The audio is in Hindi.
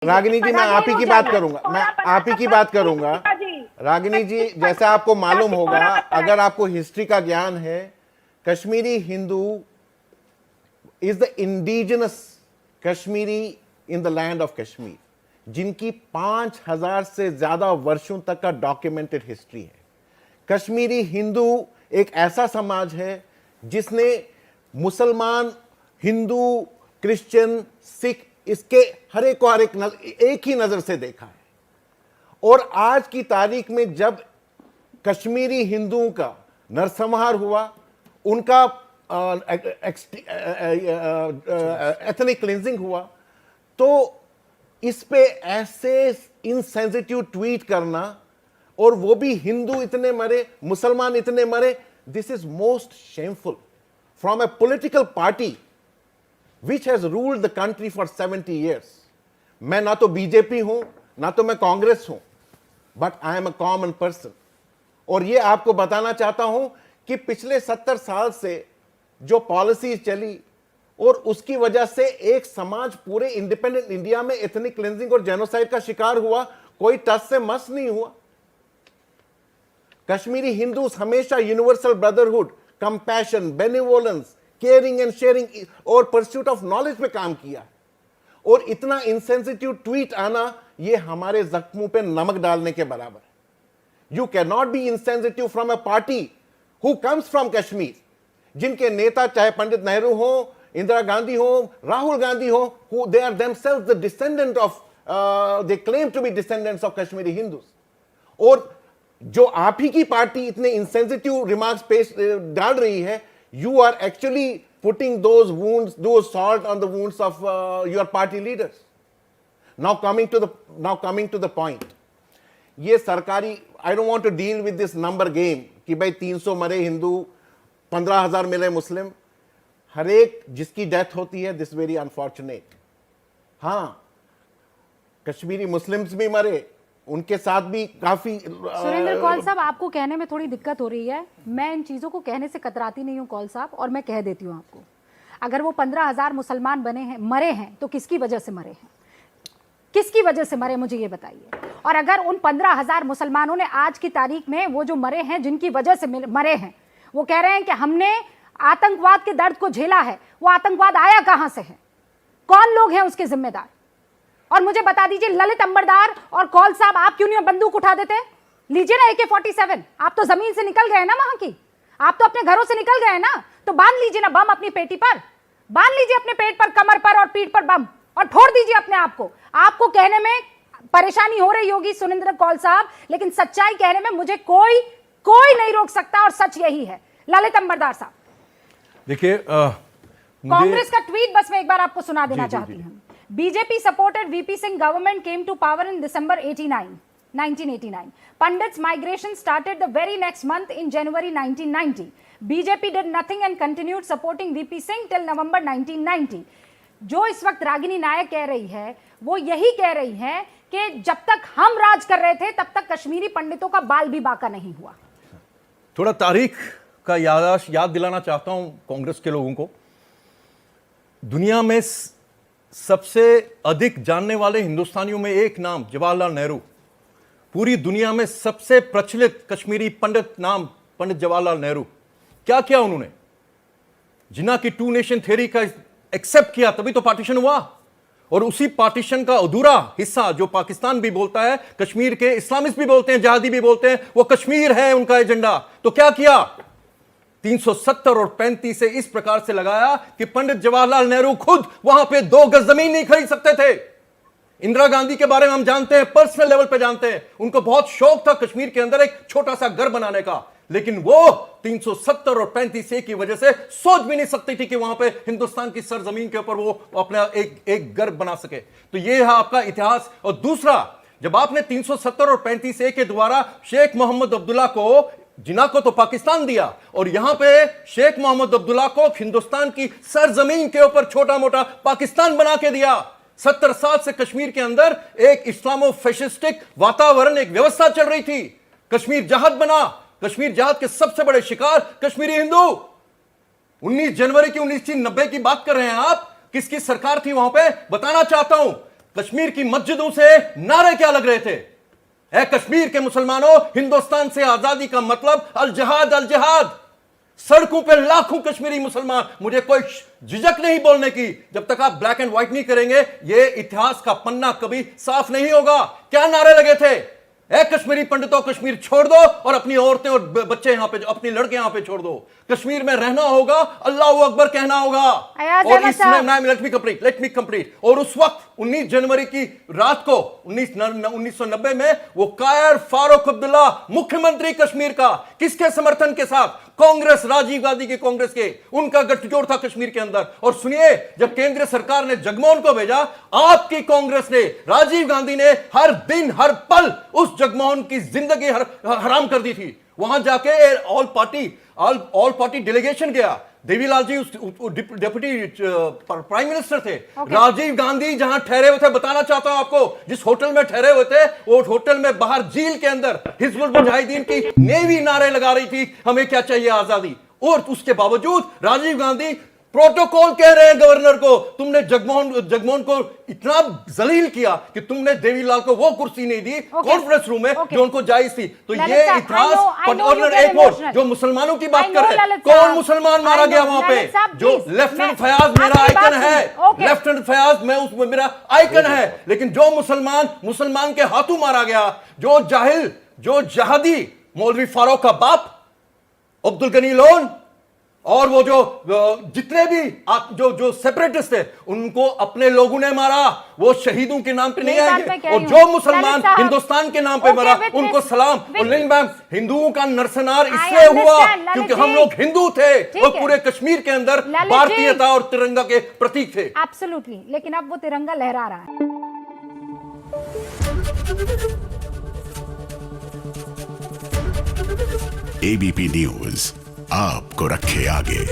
रागिनी जी, मैं आप ही की बात करूंगा, मैं आप ही की बात करूंगा। रागिनी जी, जैसे आपको मालूम होगा, अगर आपको हिस्ट्री का ज्ञान है, Kashmiri Hindu is the indigenous Kashmiri in the land of Kashmir, जिनकी 5000 से ज्यादा वर्षों तक का डॉक्यूमेंटेड हिस्ट्री है। कश्मीरी हिंदू एक ऐसा समाज है जिसने मुसलमान, हिंदू, क्रिश्चियन, सिख, इसके हर एक को एक ही नजर से देखा है। और आज की तारीख में जब कश्मीरी हिंदुओं का नरसंहार हुआ, उनका एथनिक क्लिंजिंग हुआ, तो इस पे ऐसे इनसेंसिटिव ट्वीट करना, और वो भी हिंदू इतने मरे, मुसलमान इतने मरे, this is most shameful from A political party which has ruled the country for 70 years. मैं ना तो बीजेपी हूं, ना तो मैं कांग्रेस हूं, but I am a common person. और ये आपको बताना चाहता हूं कि पिछले 70 साल से जो पॉलिसी चली, और उसकी वजह से एक समाज पूरे इंडिपेंडेंट इंडिया में एथनिक क्लेंजिंग और जेनोसाइड का शिकार हुआ, कोई टस से मस नहीं हुआ। कश्मीरी हिंदूज हमेशा universal brotherhood, compassion, benevolence, caring and sharing और परस्यूट ऑफ नॉलेज पे काम किया। और इतना इंसेंसिटिव ट्वीट आना, ये हमारे जख्मों पे नमक डालने के बराबर है। You can not be insensitive from a party who comes from Kashmir, जिनके नेता चाहे पंडित नेहरू हो, इंदिरा गांधी हो, राहुल गांधी हो, who they are themselves the descendant of, they claim to be descendants of Kashmiri Hindus. और जो आप ही की पार्टी इतने इंसेंसिटिव रिमार्क्स पेश डाल रही है, you are actually putting those wounds, those salt on the wounds of your party leaders. Now coming to the point, ये सरकारी, I don't want to deal with this number game कि भाई 300 मरे हिंदू, 15,000 मिले मुस्लिम, हर एक जिसकी डेथ होती है, दिस वेरी अनफॉर्चुनेट। हाँ, कश्मीरी मुस्लिम्स भी मरे, उनके साथ भी काफी। सुरेंद्र कौल साहब, आपको कहने में थोड़ी दिक्कत हो रही है, मैं इन चीजों को कहने से कतराती नहीं हूं कौल साहब, और मैं कह देती हूं आपको, अगर वो 15,000 मुसलमान मरे हैं तो किसकी वजह से मरे हैं? किसकी वजह से मरे, मुझे ये बताइए। और अगर उन 15,000 मुसलमानों ने आज की तारीख में, वो जो मरे हैं, जिनकी वजह से मरे हैं, वो कह रहे हैं कि हमने आतंकवाद के दर्द को झेला है, वो आतंकवाद आया कहां से है? कौन लोग हैं उसके जिम्मेदार? और मुझे बता दीजिए, ललित अंबरदार और कौल साहब, आप क्यों नहीं बंदूक उठा देते? लीजिए ना AK-47, आप तो जमीन से निकल गए ना, वहां की, आप तो अपने घरों से निकल गए ना, तो बांध लीजिए ना बम अपनी पेटी पर, बांध लीजिए अपने पेट पर, कमर पर और पीठ पर बम, और फोड़ दीजिए अपने आप को। आपको कहने में परेशानी हो रही होगी सुरेंद्र कौल साहब, लेकिन सच्चाई कहने में मुझे कोई नहीं रोक सकता, और सच यही है। ललित अंबरदार साहब, देखिए, कांग्रेस का ट्वीट बस मैं एक बार आपको सुना देना चाहती हूं। BJP supported VP Singh government came to power in December 1989. Pandit's migration started the very next month in January 1990. BJP did nothing and continued supporting VP Singh till November 1990. जो इस वक्त रागिनी नायक कह रही है, वो यही कह रही है कि जब तक हम राज कर रहे थे, तब तक कश्मीरी पंडितों का बाल भी बाका नहीं हुआ। थोड़ा तारीख का याद दिलाना चाहता हूं कांग्रेस के लोगों को। दुनिया में सबसे अधिक जानने वाले हिंदुस्तानियों में एक नाम, जवाहरलाल नेहरू। पूरी दुनिया में सबसे प्रचलित कश्मीरी पंडित नाम, पंडित जवाहरलाल नेहरू। क्या किया उन्होंने? जिन्ना की 2 नेशन थ्योरी का एक्सेप्ट किया, तभी तो पार्टीशन हुआ। और उसी पार्टीशन का अधूरा हिस्सा, जो पाकिस्तान भी बोलता है, कश्मीर के इस्लामिस्ट भी बोलते हैं, जहादी भी बोलते हैं, वो कश्मीर है उनका एजेंडा। तो क्या किया? 370 और 35 से इस प्रकार से लगाया कि पंडित जवाहरलाल नेहरू खुद वहां पे 2 गज जमीन नहीं खरीद सकते थे। इंदिरा गांधी के बारे में हम जानते हैं, पर्सनल लेवल पे जानते हैं, उनको बहुत शौक था कश्मीर के अंदर एक छोटा सा घर बनाने का, लेकिन वो 370 और 35 की वजह से सोच भी नहीं सकती थी कि वहां पे हिंदुस्तान की सरजमीन के ऊपर वो अपना एक घर बना सके। तो ये है आपका इतिहास। और दूसरा, जब आपने 370 और 35 के द्वारा शेख मोहम्मद अब्दुल्ला को, जिन्ना को तो पाकिस्तान दिया, और यहां पे शेख मोहम्मद अब्दुल्ला को हिंदुस्तान की सरजमीन के ऊपर छोटा मोटा पाकिस्तान बना के दिया। 70 साल से कश्मीर के अंदर एक इस्लामो फैशिस्टिक वातावरण, एक व्यवस्था चल रही थी। कश्मीर जहाद बना। कश्मीर जहाद के सबसे बड़े शिकार कश्मीरी हिंदू। 19 जनवरी की 1990 की बात कर रहे हैं आप, किसकी सरकार थी वहां पे? बताना चाहता हूं, कश्मीर की मस्जिदों से नारे क्या लग रहे थे? है कश्मीर के मुसलमानों, हिंदुस्तान से आजादी का मतलब अल जिहाद, अल जिहाद। सड़कों पे लाखों कश्मीरी मुसलमान, मुझे कोई झिझक नहीं बोलने की, जब तक आप ब्लैक एंड व्हाइट नहीं करेंगे ये इतिहास का पन्ना कभी साफ नहीं होगा। क्या नारे लगे थे? ए कश्मीरी पंडितों, कश्मीर छोड़ दो और अपनी औरतें और बच्चे यहां पे, अपनी लड़के यहां पे छोड़ दो। कश्मीर में रहना होगा, अल्लाह अकबर कहना होगा। अयाज और अहमद साहब। इसमें लेट मी कंप्लीट। और उस वक्त 19 जनवरी की रात को 1990 में वो कायर फारूक अब्दुल्ला मुख्यमंत्री कश्मीर का, किसके समर्थन के साथ? कांग्रेस, राजीव गांधी के कांग्रेस के, उनका गठजोड़ था कश्मीर के अंदर। और सुनिए, जब केंद्र सरकार ने जगमोहन को भेजा, आपकी कांग्रेस ने, राजीव गांधी ने हर दिन हर पल उस जगमोहन की जिंदगी हराम कर दी थी। वहां जाके ऑल पार्टी डेलीगेशन गया। देवीलाल जी उस डिप्टी प्राइम मिनिस्टर थे। राजीव गांधी जहां ठहरे हुए थे, बताना चाहता हूं आपको, जिस होटल में ठहरे हुए थे, वो होटल में बाहर झील के अंदर हिजबुल मुजाहिदीन की नेवी नारे लगा रही थी, हमें क्या चाहिए? आजादी। और उसके बावजूद राजीव गांधी प्रोटोकॉल कह रहे हैं गवर्नर को, तुमने जगमोहन को इतना जलील किया कि तुमने देवीलाल को वो कुर्सी नहीं दी कॉन्फ्रेंस रूम में जो उनको जायज थी। तो ये इतिहास। और एक और जो मुसलमानों की बात कर रहे हैं, कौन मुसलमान मारा गया वहां पे? जो लेफ्टिनेंट फयाज मेरा आइकन है, लेफ्टिनेंट फयाज मैं उसमें मेरा आइकन है, लेकिन जो मुसलमान के हाथों मारा गया, जो जाहिल, जो जहादी मौलवी फारूक का बाप अब्दुल गनी लोन, और वो जो जितने भी जो सेपरेटिस्ट थे, उनको अपने लोगों ने मारा। वो शहीदों के नाम पे नहीं आएंगे। और जो मुसलमान हिंदुस्तान के नाम पे मरा, उनको सलाम। और नहीं मैम, हिंदुओं का नरसंहार इसलिए हुआ क्योंकि हम लोग हिंदू थे और पूरे कश्मीर के अंदर भारतीयता और तिरंगा के प्रतीक थे। एब्सोल्युटली। लेकिन अब वो तिरंगा लहरा रहा है। एबीपी न्यूज आपको रखे आगे।